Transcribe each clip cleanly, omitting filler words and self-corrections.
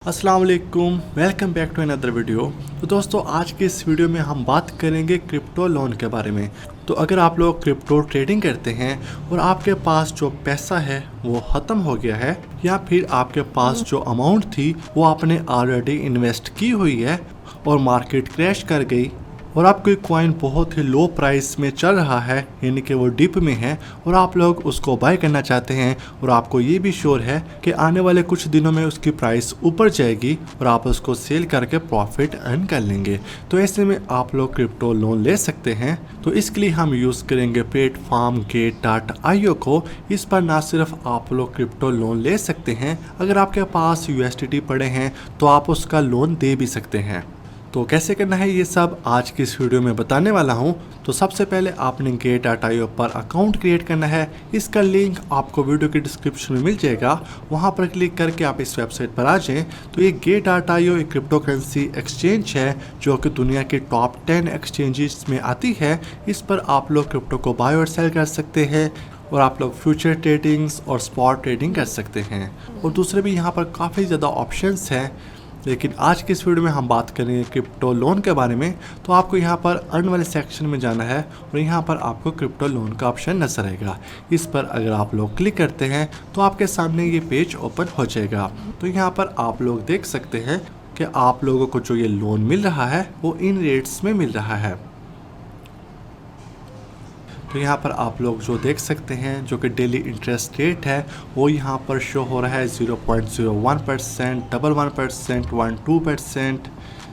अस्सलाम वालेकुम, welcome back to another video. तो दोस्तों, आज के इस वीडियो में हम बात करेंगे क्रिप्टो लोन के बारे में। तो अगर आप लोग क्रिप्टो ट्रेडिंग करते हैं और आपके पास जो पैसा है वो ख़त्म हो गया है, या फिर आपके पास जो अमाउंट थी वो आपने ऑलरेडी इन्वेस्ट की हुई है और मार्केट क्रैश कर गई और आपकी कॉइन बहुत ही लो प्राइस में चल रहा है, यानी कि वो डिप में है और आप लोग उसको बाय करना चाहते हैं और आपको ये भी श्योर है कि आने वाले कुछ दिनों में उसकी प्राइस ऊपर जाएगी और आप उसको सेल करके प्रॉफिट अर्न कर लेंगे। तो ऐसे में आप लोग क्रिप्टो लोन ले सकते हैं। तो इसके लिए हम यूज़ करेंगे प्लेटफॉर्म Gate.io को। इस पर ना सिर्फ आप लोग क्रिप्टो लोन ले सकते हैं, अगर आपके पास USDT पड़े हैं तो आप उसका लोन दे भी सकते हैं। तो कैसे करना है ये सब आज की इस वीडियो में बताने वाला हूँ। तो सबसे पहले आपने Gate.io पर अकाउंट क्रिएट करना है। इसका लिंक आपको वीडियो के डिस्क्रिप्शन में मिल जाएगा, वहाँ पर क्लिक करके आप इस वेबसाइट पर आ जाएं। तो ये Gate.io एक क्रिप्टो करेंसी एक्सचेंज है जो कि दुनिया के टॉप 10 एक्सचेंजेस में आती है। इस पर आप लोग क्रिप्टो को बाय और सेल कर सकते हैं और आप लोग फ्यूचर ट्रेडिंग्स और स्पॉट ट्रेडिंग कर सकते हैं और दूसरे भी यहाँ पर काफ़ी ज़्यादा ऑप्शंस हैं। लेकिन आज की इस वीडियो में हम बात करेंगे क्रिप्टो लोन के बारे में। तो आपको यहाँ पर अर्न वाले सेक्शन में जाना है और यहाँ पर आपको क्रिप्टो लोन का ऑप्शन नजर आएगा। इस पर अगर आप लोग क्लिक करते हैं तो आपके सामने ये पेज ओपन हो जाएगा। तो यहाँ पर आप लोग देख सकते हैं कि आप लोगों को जो ये लोन मिल रहा है वो इन रेट्स में मिल रहा है। तो यहाँ पर आप लोग जो देख सकते हैं जो कि डेली इंटरेस्ट रेट है वो यहाँ पर शो हो रहा है 0.01%, 11%, 12%,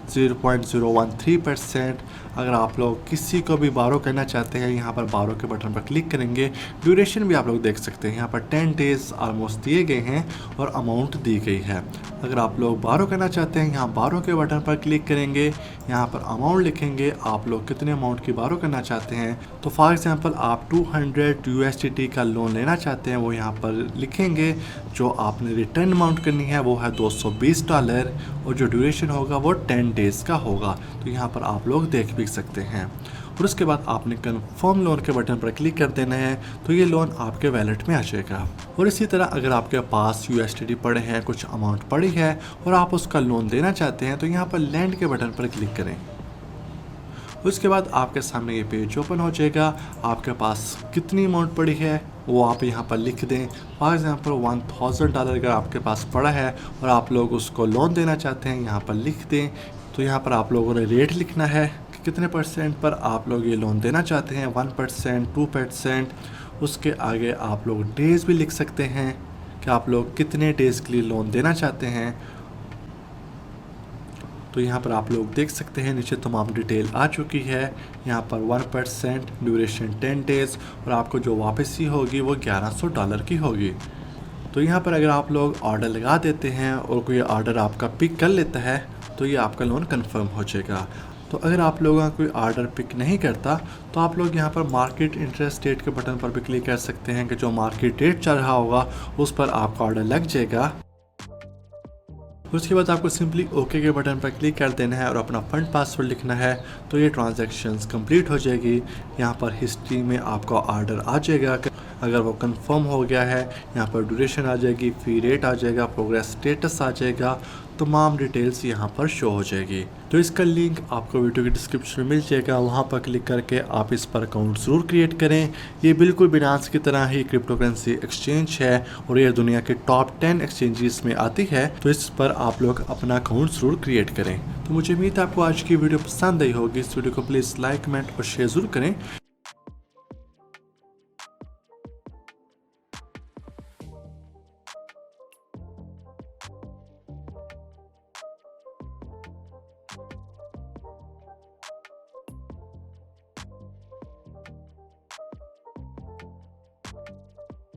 0.013%। अगर आप लोग किसी को भी बारो करना चाहते हैं, यहाँ पर बारो के बटन पर क्लिक करेंगे। ड्यूरेशन भी आप लोग देख सकते हैं, यहाँ पर 10 डेज़ ऑलमोस्ट दिए गए हैं और अमाउंट दी गई है। अगर आप लोग बारो करना चाहते हैं, यहाँ बारो के बटन पर क्लिक करेंगे, यहाँ पर अमाउंट लिखेंगे, आप लोग कितने अमाउंट की बारो करना चाहते हैं। तो फॉर एग्जांपल आप 200 USDT का लोन लेना चाहते हैं, वो यहाँ पर लिखेंगे। जो आपने रिटर्न अमाउंट करनी है वो है $220 और जो ड्यूरेशन होगा वो 10 डेज़ का होगा। तो यहाँ पर आप लोग देख भी सकते हैं और उसके बाद आपने कन्फर्म लोन के बटन पर क्लिक कर देना है तो ये लोन आपके वैलेट में आ जाएगा। और इसी तरह अगर आपके पास USDT पड़े हैं, कुछ अमाउंट पड़ी है और आप उसका लोन देना चाहते हैं तो यहाँ पर लैंड के बटन पर क्लिक करें। उसके बाद आपके सामने ये पेज ओपन हो जाएगा। आपके पास कितनी अमाउंट पड़ी है वो आप यहाँ पर लिख दें। फॉर एग्जांपल $1000 अगर आपके पास पड़ा है और आप लोग उसको लोन देना चाहते हैं, यहाँ पर लिख दें। तो यहाँ पर आप लोगों ने रेट लिखना है कि कितने परसेंट पर आप लोग ये लोन देना चाहते हैं, 1%, 2%। उसके आगे आप लोग डेज़ भी लिख सकते हैं कि आप लोग कितने डेज़ के लिए लोन देना चाहते हैं। तो यहाँ पर आप लोग देख सकते हैं नीचे तमाम डिटेल आ चुकी है। यहाँ पर 1%, ड्यूरेशन 10 डेज़ और आपको जो वापसी होगी वो $1100 की होगी। तो यहाँ पर अगर आप लोग ऑर्डर लगा देते हैं और कोई ऑर्डर आपका पिक कर लेता है तो ये आपका लोन कंफर्म हो जाएगा। तो अगर आप लोगों का कोई ऑर्डर पिक नहीं करता तो आप लोग यहाँ पर मार्केट इंटरेस्ट रेट के बटन पर भी क्लिक कर सकते हैं कि जो मार्केट रेट चल रहा होगा उस पर आपका ऑर्डर लग जाएगा। उसके बाद आपको सिंपली ओके के बटन पर क्लिक कर देना है और अपना फंड पासवर्ड लिखना है। तो ये ट्रांजैक्शंस कंप्लीट हो जाएगी। यहाँ पर हिस्ट्री में आपका ऑर्डर आ जाएगा, अगर वो कंफर्म हो गया है। यहाँ पर ड्यूरेशन आ जाएगी, फी रेट आ जाएगा, प्रोग्रेस स्टेटस आ जाएगा, तमाम डिटेल्स यहाँ पर शो हो जाएगी। तो इसका लिंक आपको वीडियो के डिस्क्रिप्शन में मिल जाएगा, वहाँ पर क्लिक करके आप इस पर अकाउंट ज़रूर क्रिएट करें। ये बिल्कुल बिनांस की तरह ही क्रिप्टो करेंसी एक्सचेंज है और ये दुनिया के टॉप 10 एक्सचेंजेस में आती है। तो इस पर आप लोग अपना अकाउंट ज़रूर क्रिएट करें। तो मुझे उम्मीद है आपको आज की वीडियो पसंद आई होगी। इस वीडियो को प्लीज़ लाइक, कमेंट और शेयर ज़रूर करें।